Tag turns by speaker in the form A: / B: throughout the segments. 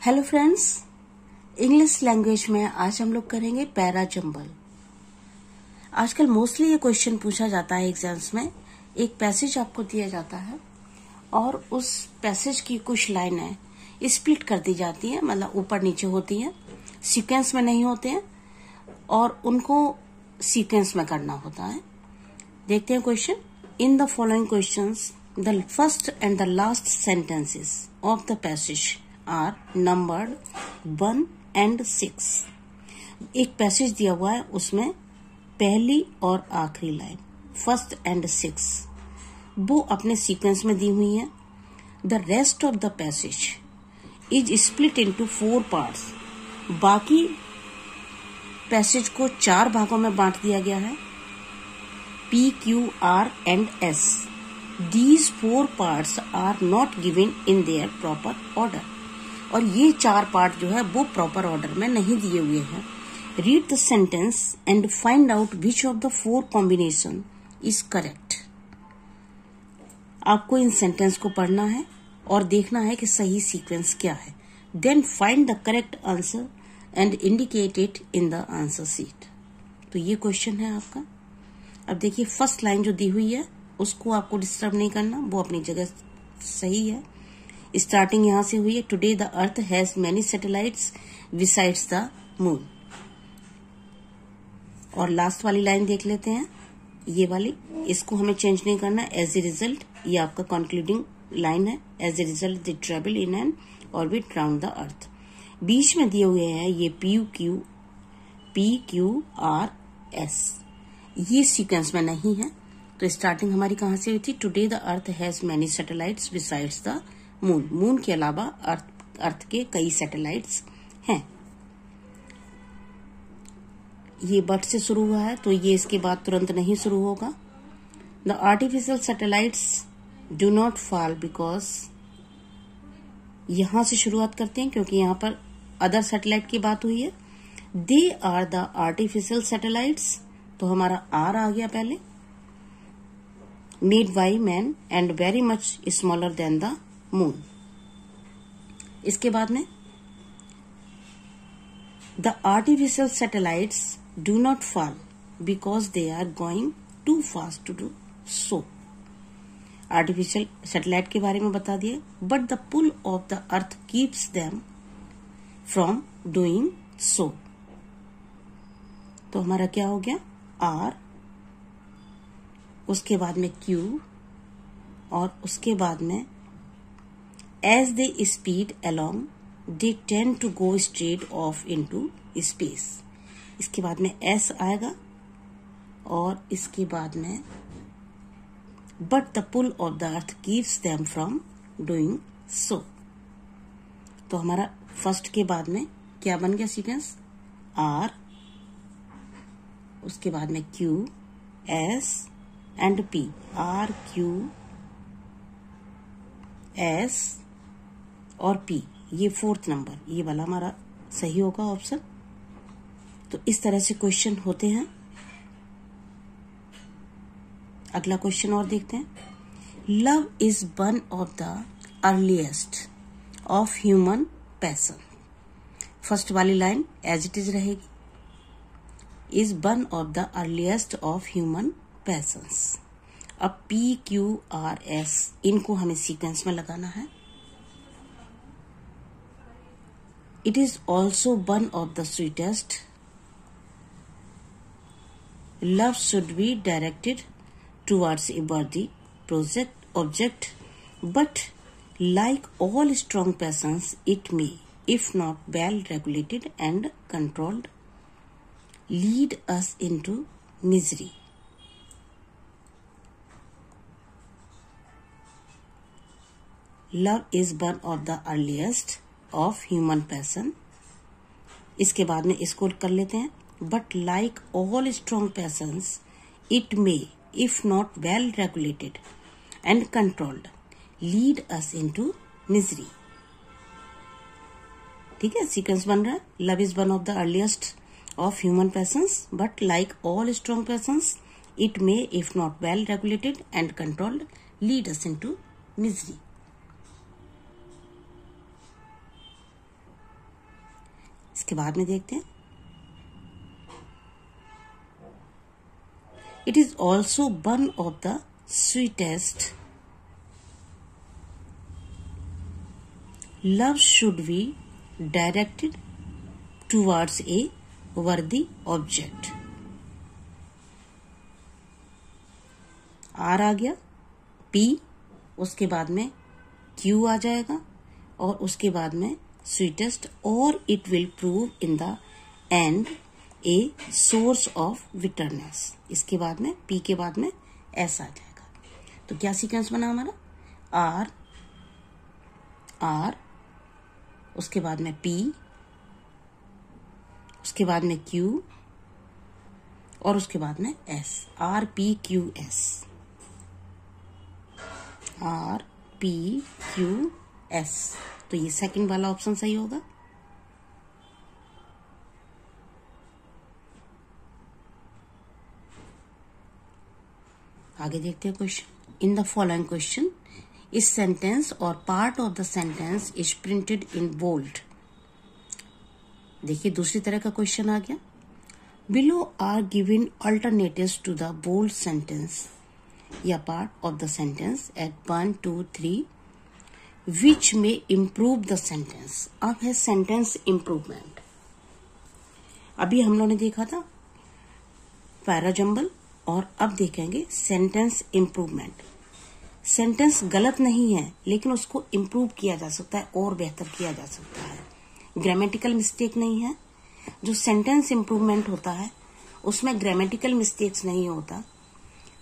A: Hello friends, English language में आज हम लोग करेंगे पैरा जंबल। आजकल मोस्टली ये क्वेश्चन पूछा जाता है एग्जाम्स में। एक पैसेज आपको दिया जाता है और उस पैसेज की कुछ लाइनें स्प्लिट कर दी जाती हैं, मतलब ऊपर नीचे होती हैं, सीक्वेंस में नहीं होते हैं और उनको सीक्वेंस में करना होता है। देखते हैं question. In the following questions the first and the last sentences of the passage are numbered 1 and 6। एक पैसेज दिया हुआ है, उसमें पहली और आखिरी लाइन फर्स्ट एंड 6 वो अपने सीक्वेंस में दी हुई है। The rest of the passage is split into 4 parts. बाकी पैसेज को 4 भागों में बांट दिया गया है, P, Q, R and S। These 4 parts are not given in their proper order। और ये 4 पार्ट जो है वो प्रॉपर ऑर्डर में नहीं दिए हुए हैं। Read the sentence and find out which of the 4 combination is correct. आपको इन सेंटेंस को पढ़ना है और देखना है कि सही सीक्वेंस क्या है। Then find the correct answer and indicate it in the answer sheet. तो ये क्वेश्चन है आपका। अब देखिए, फर्स्ट लाइन जो दी हुई है उसको आपको डिस्टर्ब नहीं करना, वो अपनी जगह सही है। स्टार्टिंग यहां से हुई है, today the earth has many satellites besides the moon. और लास्ट वाली लाइन देख लेते हैं, ये वाली, इसको हमें चेंज नहीं करना। एज ए रिजल्ट, ये आपका कंक्लूडिंग लाइन है। As a result they travel in an orbit round the earth. बीच में दिए हुए हैं ये P, Q, R, S। ये सीक्वेंस में नहीं है। तो स्टार्टिंग हमारी कहां से हुई थी? Today the earth has many satellites besides the moon. Moon के अलावा अर्थ के कई सैटेलाइट्स हैं। ये बट से शुरू हुआ है तो ये इसके बाद तुरंत नहीं शुरू होगा। The artificial satellites do not fall because, यहां से शुरुआत करते हैं क्योंकि यहां पर अदर सैटेलाइट की बात हुई है। They are the artificial satellites, तो हमारा आर आ गया पहले। Made by man and very much smaller than the moon. इसके बाद में the artificial satellites do not fall because they are going too fast to do so. Artificial satellite के बारे में बता दिए। But the pull of the earth keeps them from doing so. तो हमारा क्या हो गया? आर, उसके बाद में Q और उसके बाद में as they speed along they tend to go straight off into space। इसके बाद में S आएगा और इसके बाद में but the pull of the earth keeps them from doing so। तो हमारा फर्स्ट के बाद में क्या बन गया सीक्वेंस? R, उसके बाद में Q, S and P। R, Q, S और P, ये 4th नंबर, ये वाला हमारा सही होगा ऑप्शन। तो इस तरह से क्वेश्चन होते हैं। अगला क्वेश्चन और देखते हैं। Love is one of the earliest of human passion. First वाली लाइन एज इट इज रहेगी, is one of the earliest of human patience. अब P, Q, R, S इनको हमें सीक्वेंस में लगाना है। It is also one of the sweetest। Love should be directed towards a worthy object, but like all strong passions, it may, if not well regulated and controlled, lead us into misery। Love is one of the earliest of human passion. इसके बाद में इसको कर लेते हैं। But like all strong patience it may, if not well regulated and controlled, lead us into misery. ठीक है, sequence बन रहा है। Love is one of the earliest of human patience, but like all strong patience it may, if not well regulated and controlled, lead us into misery. इसके बाद में देखते हैं, it is also one of the sweetest, love should be directed towards a वर्दी object. Are आ गया, P, उसके बाद में क्यू आ जाएगा और उसके बाद में स्वीटेस्ट, और it will prove in the end a source of bitterness. इसके बाद में पी के बाद में एस आ जाएगा। तो क्या सीक्वेंस बना हमारा, आर, आर, उसके बाद में पी, उसके बाद में क्यू और उसके बाद में S. R P Q S, R P Q S. तो ये सेकंड वाला ऑप्शन सही होगा। आगे देखते हैं question. In the following question, इस सेंटेंस और part of the sentence is printed in bold. देखिए दूसरी तरह का क्वेश्चन आ गया। Below are given alternatives to the bold sentence या part of the sentence at 1, 2, 3 which में इम्प्रूव द सेंटेंस। अब है सेंटेंस इम्प्रूवमेंट। अभी हम लोगों ने देखा था पैराजंबल और अब देखेंगे सेंटेंस इम्प्रूवमेंट। सेंटेंस गलत नहीं है लेकिन उसको इम्प्रूव किया जा सकता है और बेहतर किया जा सकता है। ग्रामेटिकल मिस्टेक नहीं है। जो सेंटेंस इम्प्रूवमेंट होता है उसमें ग्रामेटिकल मिस्टेक्स नहीं होता,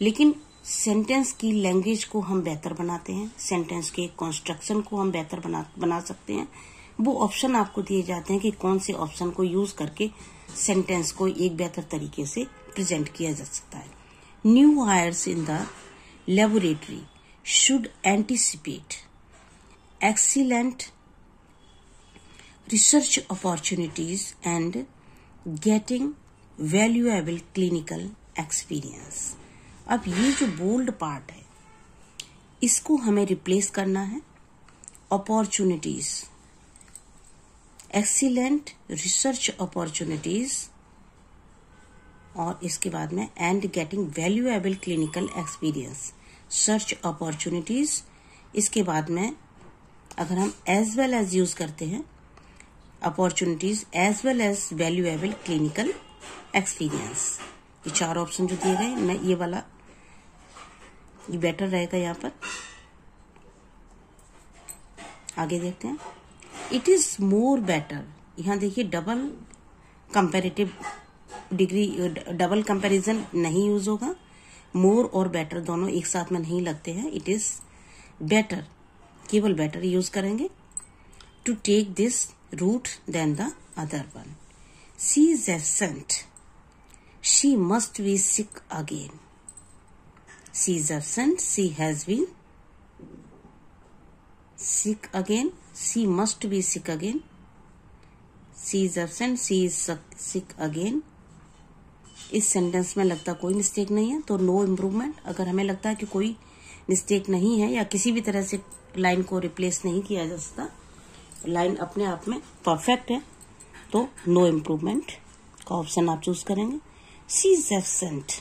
A: लेकिन सेंटेंस की लैंग्वेज को हम बेहतर बनाते हैं, सेंटेंस के कंस्ट्रक्शन को हम बेहतर बना सकते हैं। वो ऑप्शन आपको दिए जाते हैं कि कौन से ऑप्शन को यूज करके सेंटेंस को एक बेहतर तरीके से प्रेजेंट किया जा सकता है। New hires in the laboratory should anticipate excellent research opportunities and getting valuable clinical experience. अब ये जो बोल्ड पार्ट है इसको हमें रिप्लेस करना है अपॉर्चुनिटीज, एक्सीलेंट रिसर्च अपॉर्चुनिटीज और इसके बाद में and getting valuable clinical experience. Search opportunities, इसके बाद में अगर हम एज वेल एज यूज करते हैं opportunities as well as valuable clinical experience. ये चार ऑप्शन जो दिए गए, मैं ये वाला ये बेटर रहेगा यहाँ पर। आगे देखते हैं। इट इज मोर बेटर, यहाँ देखिए double comparative degree, double comparison नहीं यूज होगा। मोर और बेटर दोनों एक साथ में नहीं लगते हैं। इट इज बेटर, केवल बेटर यूज करेंगे। To take this route than the other one. She is absent, she must be sick again. She is absent, she has been sick again, she must be sick again. She is absent, she is sick again. इस sentence में लगता कोई mistake नहीं है तो no improvement. अगर हमें लगता है कि कोई मिस्टेक नहीं है या किसी भी तरह से लाइन को रिप्लेस नहीं किया जा सकता, लाइन अपने आप में परफेक्ट है, तो नो इम्प्रूवमेंट का ऑप्शन आप चूज करेंगे। She is absent,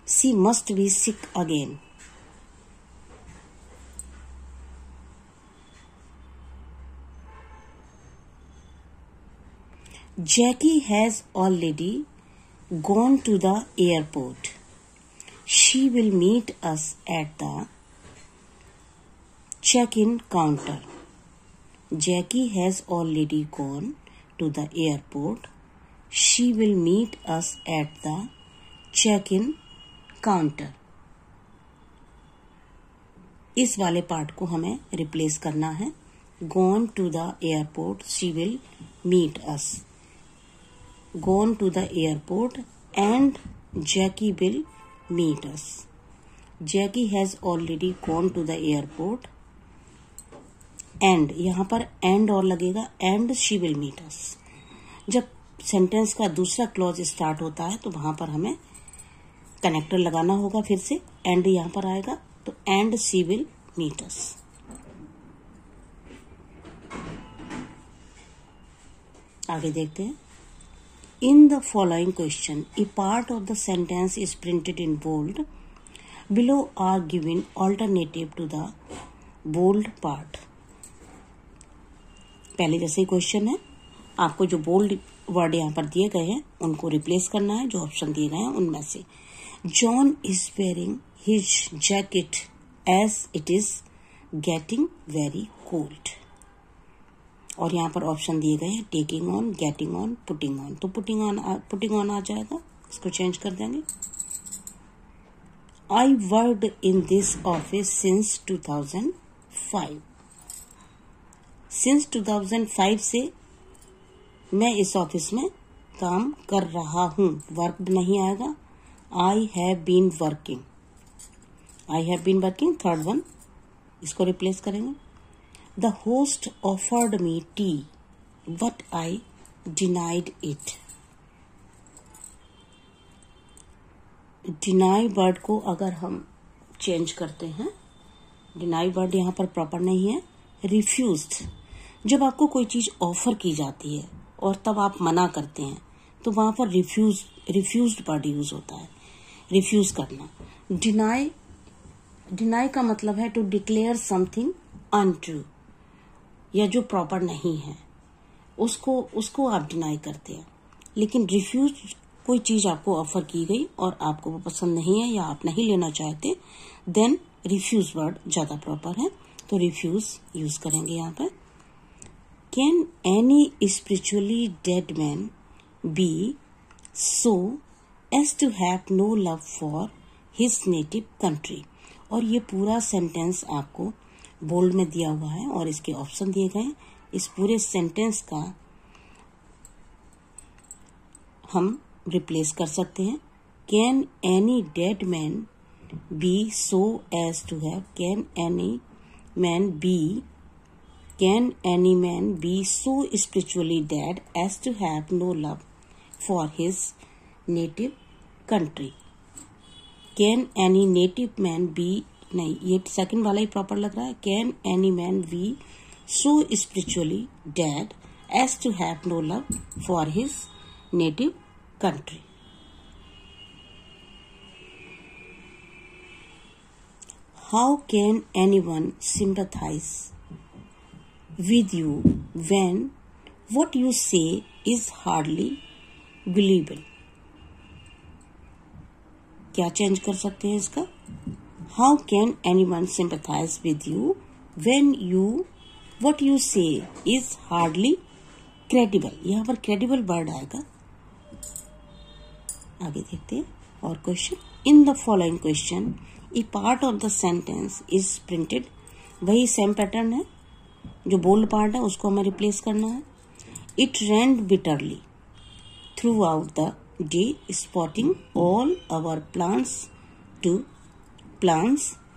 A: she must be sick again. Jackie has already gone to the airport. She will meet us at the check-in counter. Jackie has already gone to the airport. She will meet us at the check-in counter. इस वाले part को हमें replace करना है। Gone to the airport, she will meet us. Gone to the airport and Jackie will meet us. Jackie has already gone to the airport and, यहां पर and और लगेगा, and she will meet us. जब sentence का दूसरा clause start होता है तो वहां पर हमें कनेक्टर लगाना होगा, फिर से एंड यहां पर आएगा तो and she will meet us. आगे देखते हैं। In the following question a part of the sentence is printed in bold, below are given alternative to the bold part. पहले जैसे ही क्वेश्चन है, आपको जो बोल्ड वर्ड यहाँ पर दिए गए हैं उनको रिप्लेस करना है जो ऑप्शन दिए गए हैं उनमें से। John is wearing his jacket as it is getting very cold. और यहाँ पर ऑप्शन दिए गए हैं taking on, getting on, putting on. तो पुटिंग ऑन आ जाएगा, इसको चेंज कर देंगे। I worked in this office since 2005। Since 2005 से मैं इस ऑफिस में काम कर रहा हूं। वर्क नहीं आएगा। I have been working, I have been working, third one इसको रिप्लेस करेंगे। The host offered me tea but I denied it. Deny word को अगर हम चेंज करते हैं, डिनाई वर्ड यहाँ पर प्रॉपर नहीं है, रिफ्यूज्ड। जब आपको कोई चीज ऑफर की जाती है और तब आप मना करते हैं तो वहां पर रिफ्यूज्ड वर्ड यूज होता है, रिफ्यूज करना। डिनाई का मतलब है टू डिक्लेयर समथिंग अनट्रू, या जो प्रॉपर नहीं है उसको आप डिनाई करते हैं। लेकिन रिफ्यूज, कोई चीज आपको ऑफर की गई और आपको वो पसंद नहीं है या आप नहीं लेना चाहते, देन रिफ्यूज वर्ड ज्यादा प्रॉपर है, तो रिफ्यूज यूज करेंगे यहाँ पर। Can any spiritually dead man be so as to have no love for his native country. और ये पूरा सेंटेंस आपको बोल्ड में दिया हुआ है और इसके ऑप्शन दिए गए। इस पूरे सेंटेंस का हम रिप्लेस कर सकते हैं। Can any dead man be so as to have, can any man be so spiritually dead as to have no love for his native country. Can any native man be, नहीं ये second वाला ही proper लग रहा है। Can any man be so spiritually dead as to have no love for his native country. How can anyone sympathise with you when what you say is hardly believable. क्या change कर सकते हैं इसका? How can anyone sympathise with you when what you say is hardly credible। यहाँ पर credible word आएगा। आगे देखते हैं और question. In the following question a part of the sentence is printed. वही सेम पैटर्न है, जो बोल्ड पार्ट है उसको हमें रिप्लेस करना है। It rained bitterly throughout the day spotting all our plans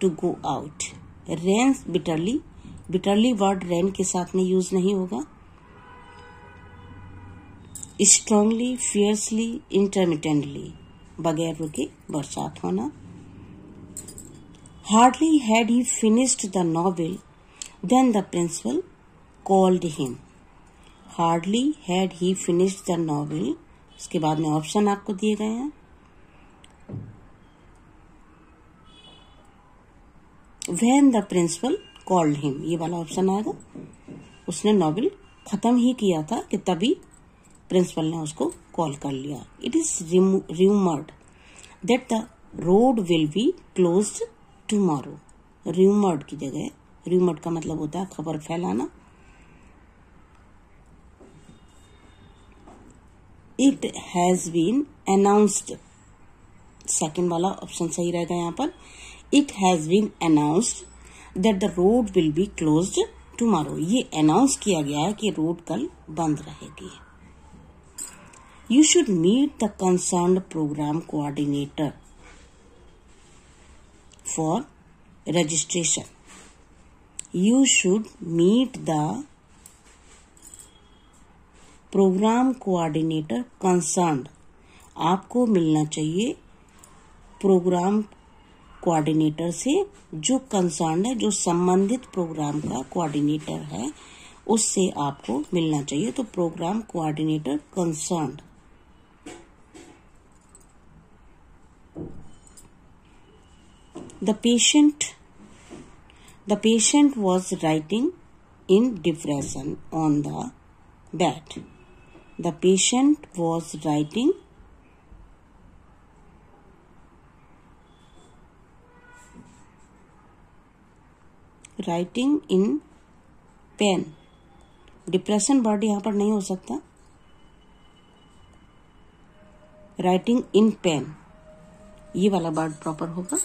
A: to go out. Rains bitterly, bitterly word rain के साथ में यूज नहीं होगा। स्ट्रांगली, फियर्सली, इंटरमिटेंटली, बगैर रुके बरसात होना। Hardly had he finished the novel than the principal called him. Hardly had he finished the novel, उसके बाद में ऑप्शन आपको दिए गए हैं। When the principal called him, ये वाला ऑप्शन आएगा। उसने नॉवेल खत्म ही किया था कि तभी प्रिंसिपल ने उसको कॉल कर लिया। It is rumoured that the road will be closed tomorrow. Rumoured की जगह, रूमर्ड का मतलब होता है खबर फैलाना। It has been announced, second वाला ऑप्शन सही रहेगा यहाँ पर। It has been announced that the road will be closed tomorrow। ये अनाउंस किया गया है कि रोड कल बंद रहेगी। You should meet the concerned program coordinator for registration। You should meet the program coordinator concerned। आपको मिलना चाहिए प्रोग्राम कोऑर्डिनेटर से जो कंसर्न है, जो संबंधित प्रोग्राम का कोऑर्डिनेटर है, उससे आपको मिलना चाहिए। तो programme coordinator concerned. The patient was writing in depression on the bed. The patient was writing in pain. Depression word यहाँ पर नहीं हो सकता। राइटिंग इन पेन, ये वाला वर्ड प्रॉपर होगा।